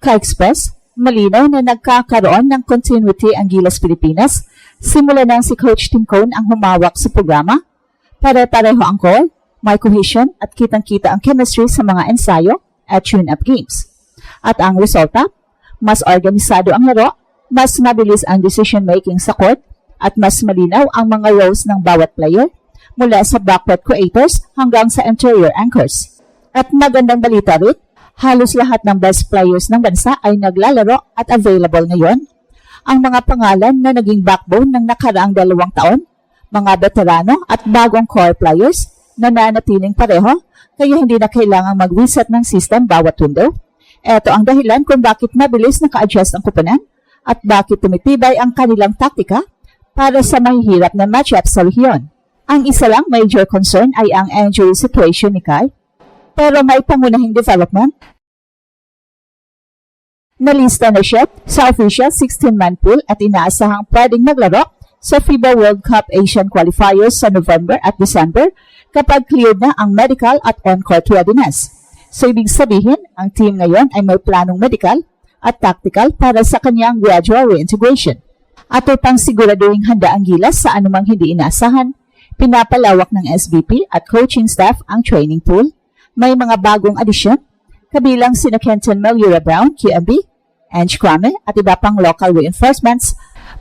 Ka-Express, malinaw na nagkakaroon ng continuity ang Gilas Pilipinas simula nang si Coach Tim Cone ang humawak sa programa. Pare-pareho ang call, may cohesion at kitang-kita ang chemistry sa mga ensayo at tune-up games. At ang resulta, mas organisado ang laro, mas mabilis ang decision-making sa court, at mas malinaw ang mga roles ng bawat player mula sa backcourt creators hanggang sa interior anchors. At magandang balita rin, halos lahat ng best players ng bansa ay naglalaro at available ngayon. Ang mga pangalan na naging backbone ng nakaraang 2 taon, mga veterano at bagong core players na nanatiling pareho, kaya hindi na kailangang mag-reset ng system bawat window. Ito ang dahilan kung bakit mabilis naka-adjust ang kupunan at bakit tumitibay ang kanilang taktika para sa mahihirap na matchup sa rehiyon. Ang isa lang major concern ay ang injury situation ni Kai, pero may pangunahing development. Nalista na siya sa official 16-man pool at inaasahang pwedeng maglaro sa FIBA World Cup Asian Qualifiers sa November at December kapag cleared na ang medical at on-court readiness. So ibig sabihin, ang team ngayon ay may planong medical at tactical para sa kanyang gradual reintegration. At upang siguraduhin handa ang Gilas sa anumang hindi inaasahan, pinapalawak ng SBP at coaching staff ang training pool. May mga bagong addition, kabilang sina Kenton Melura-Brown, QMB, Ange Crame at iba pang local reinforcements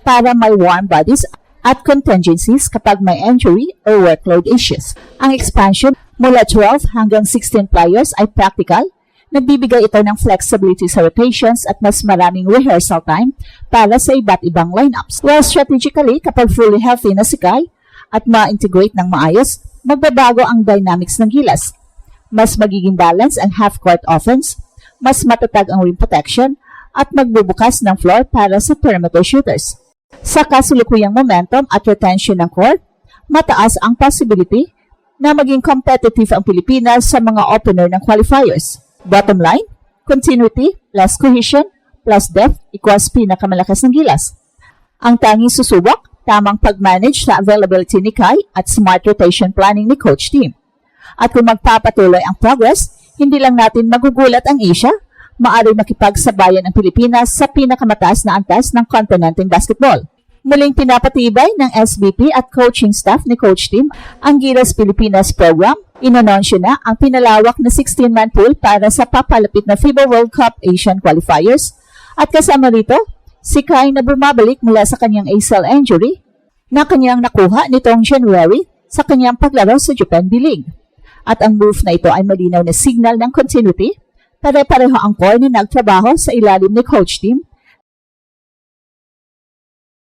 para may warm bodies at contingencies kapag may injury or workload issues. Ang expansion mula 12 hanggang 16 players ay practical. Nagbibigay ito ng flexibility sa rotations at mas maraming rehearsal time para sa iba't ibang lineups. While strategically, kapag fully healthy na si Kai at ma-integrate ng maayos, magbabago ang dynamics ng Gilas. Mas magiging balance ang half-court offense, mas matatag ang rim protection, at magbubukas ng floor para sa perimeter shooters. Sa kasulukuyang momentum at retention ng court, mataas ang possibility na maging competitive ang Pilipinas sa mga opener ng qualifiers. Bottom line, continuity plus cohesion plus depth equals pinakamalakas ng Gilas. Ang tanging susubok, tamang pag-manage sa availability ni Kai at smart rotation planning ni Coach Tim. At kung magpapatuloy ang progress, hindi lang natin magugulat ang Asia, maaari makipagsabayan ang Pilipinas sa pinakamataas na antas ng kontinenteng basketball. Muling pinapatibay ng SBP at coaching staff ni Coach Tim ang Gilas Pilipinas program. Inanunsyo na ang pinalawak na 16-man pool para sa papalapit na FIBA World Cup Asian Qualifiers. At kasama rito, si Kai na bumabalik mula sa kanyang ACL injury na kanyang nakuha nitong January sa kanyang paglaro sa Japan B-League. At ang move na ito ay malinaw na signal ng continuity. Pare-pareho ang core na nagtrabaho sa ilalim ni Coach Tim.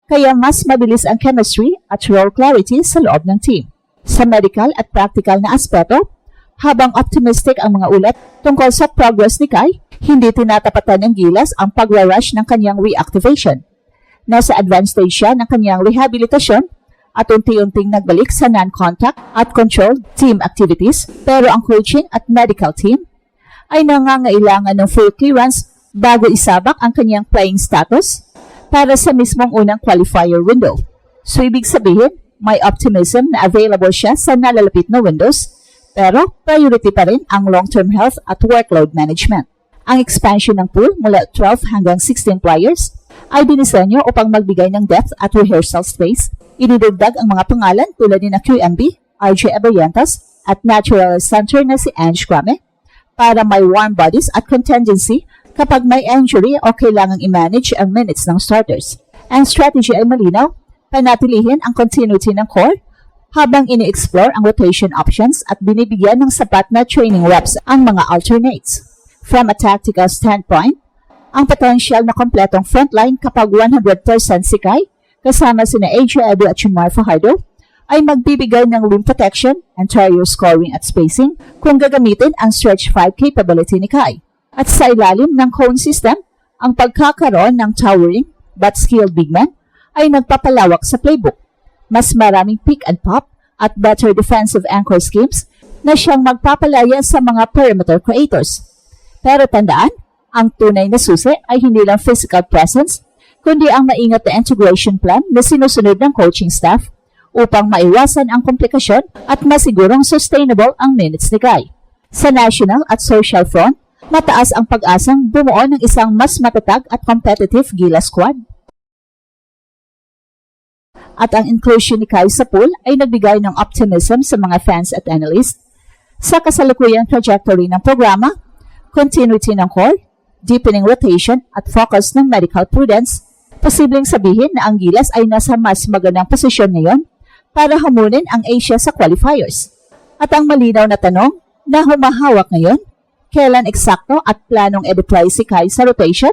Kaya mas mabilis ang chemistry at role clarity sa loob ng team. Sa medical at practical na aspeto, habang optimistic ang mga ulat tungkol sa progress ni Kai, hindi tinatapatan ng Gilas ang pag-rush ng kanyang reactivation. Nasa advanced stage siya ng kanyang rehabilitasyon at unti-unting nagbalik sa non-contact at controlled team activities, pero ang coaching at medical team ay nangangailangan ng full clearance bago isabak ang kanyang playing status para sa mismong unang qualifier window. So ibig sabihin, may optimism na available siya sa nalalapit na windows, pero priority pa rin ang long-term health at workload management. Ang expansion ng pool mula 12 hanggang 16 players ay dinisenyo upang magbigay ng depth at rehearsal space. Inidagdag ang mga pangalan tulad ni na QMB, RJ Abrillantes at natural center na si Ange Crame para may warm bodies at contingency kapag may injury o kailangang i-manage ang minutes ng starters. Ang strategy ay malinaw, panatilihin ang continuity ng core habang ini-explore ang rotation options at binibigyan ng sapat na training reps ang mga alternates. From a tactical standpoint, ang potential na kompletong frontline kapag 100% si Kai, kasama sina AJ Edu at Chumar Fajardo, ay magbibigay ng rim protection, interior scoring at spacing kung gagamitin ang stretch 5 capability ni Kai. At sa ilalim ng cone system, ang pagkakaroon ng towering but skilled big man ay nagpapalawak sa playbook. Mas maraming pick and pop at better defensive anchor schemes na siyang magpapalaya sa mga perimeter creators. Pero tandaan, ang tunay na susi ay hindi lang physical presence, kundi ang maingat na integration plan na sinusunod ng coaching staff upang maiwasan ang komplikasyon at masigurong sustainable ang minutes ni Kai. Sa national at social front, Mataas ang pag-asang bumuo ng isang mas matatag at competitive Gilas squad. At ang inclusion ni Kai sa pool ay nagbigay ng optimism sa mga fans at analysts sa kasalukuyang trajectory ng programa, continuity ng core, deepening rotation at focus ng medical prudence. Posibleng sabihin na ang Gilas ay nasa mas magandang posisyon ngayon para hamunin ang Asia sa qualifiers. At ang malinaw na tanong na humahawak ngayon, kailan eksakto at planong i-deploy si Kai sa rotation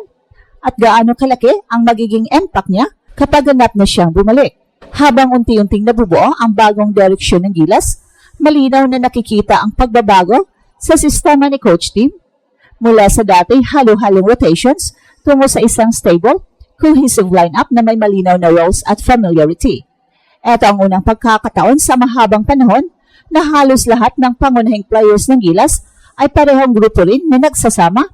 at gaano kalaki ang magiging impact niya kapag ganap na siyang bumalik. Habang unti-unting nabubuo ang bagong direksyon ng Gilas, malinaw na nakikita ang pagbabago sa sistema ni Coach Tim mula sa dati halo-halong rotations tungo sa isang stable, cohesive lineup na may malinaw na roles at familiarity. Ito ang unang pagkakataon sa mahabang panahon na halos lahat ng pangunahing players ng Gilas ay parehong grupo rin na nagsasama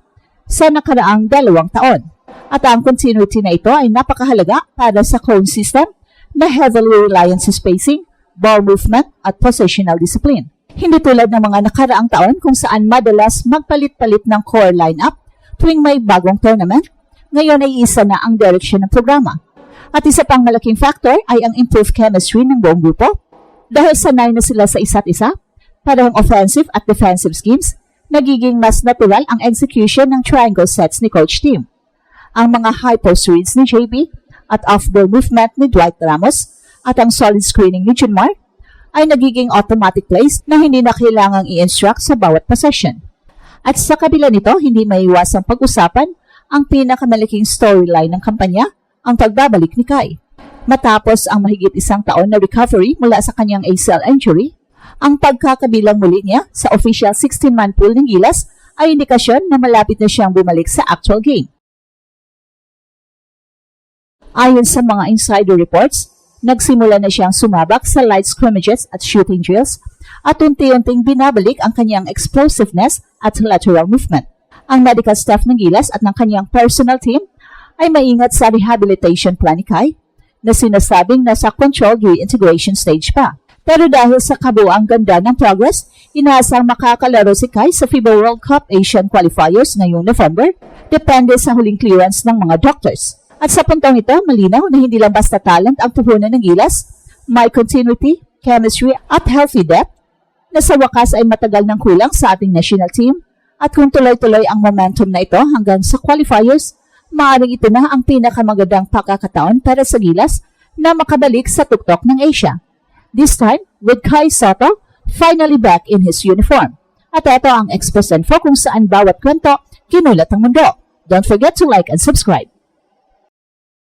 sa nakaraang 2 taon. At ang continuity na ito ay napakahalaga para sa cone system na heavily reliant sa spacing, ball movement at positional discipline. Hindi tulad ng mga nakaraang taon kung saan madalas magpalit-palit ng core lineup tuwing may bagong tournament, ngayon ay isa na ang direksyon ng programa. At isa pang malaking factor ay ang improved chemistry ng buong grupo. Dahil sanay na sila sa isa't isa, parehong offensive at defensive schemes, nagiging mas natural ang execution ng triangle sets ni Coach Tim. Ang mga high post reads ni JB at off-ball movement ni Dwight Ramos at ang solid screening ni Junmar ay nagiging automatic plays na hindi na kailangang i-instruct sa bawat possession. At sa kabila nito, hindi maiwasang pag-usapan ang pinakamalaking storyline ng kampanya, ang pagbabalik ni Kai. Matapos ang mahigit 1 taon na recovery mula sa kanyang ACL injury, ang pagkakabilang muli niya sa official 16-man pool ng Gilas ay indikasyon na malapit na siyang bumalik sa actual game. Ayon sa mga insider reports, nagsimula na siyang sumabak sa light scrimmages at shooting drills at unti-unting binabalik ang kanyang explosiveness at lateral movement. Ang medical staff ng Gilas at ng kanyang personal team ay maingat sa rehabilitation plan ni Kai na sinasabing nasa controlled reintegration stage pa. Pero dahil sa kabuuang ganda ng progress, inaasang makakalaro si Kai sa FIBA World Cup Asian Qualifiers ngayong November, depende sa huling clearance ng mga doctors. At sa puntong ito, malinaw na hindi lang basta talent ang puhunan ng Gilas, may continuity, chemistry at healthy depth na sa wakas ay matagal ng kulang sa ating national team. At kung tuloy-tuloy ang momentum na ito hanggang sa qualifiers, maaaring ito na ang pinakamagandang pagkakataon para sa Gilas na makabalik sa tuktok ng Asia. This time, with Kai Sotto finally back in his uniform. At ito ang Express Info kung saan bawat kwento kinulat ang mundo. Don't forget to like and subscribe.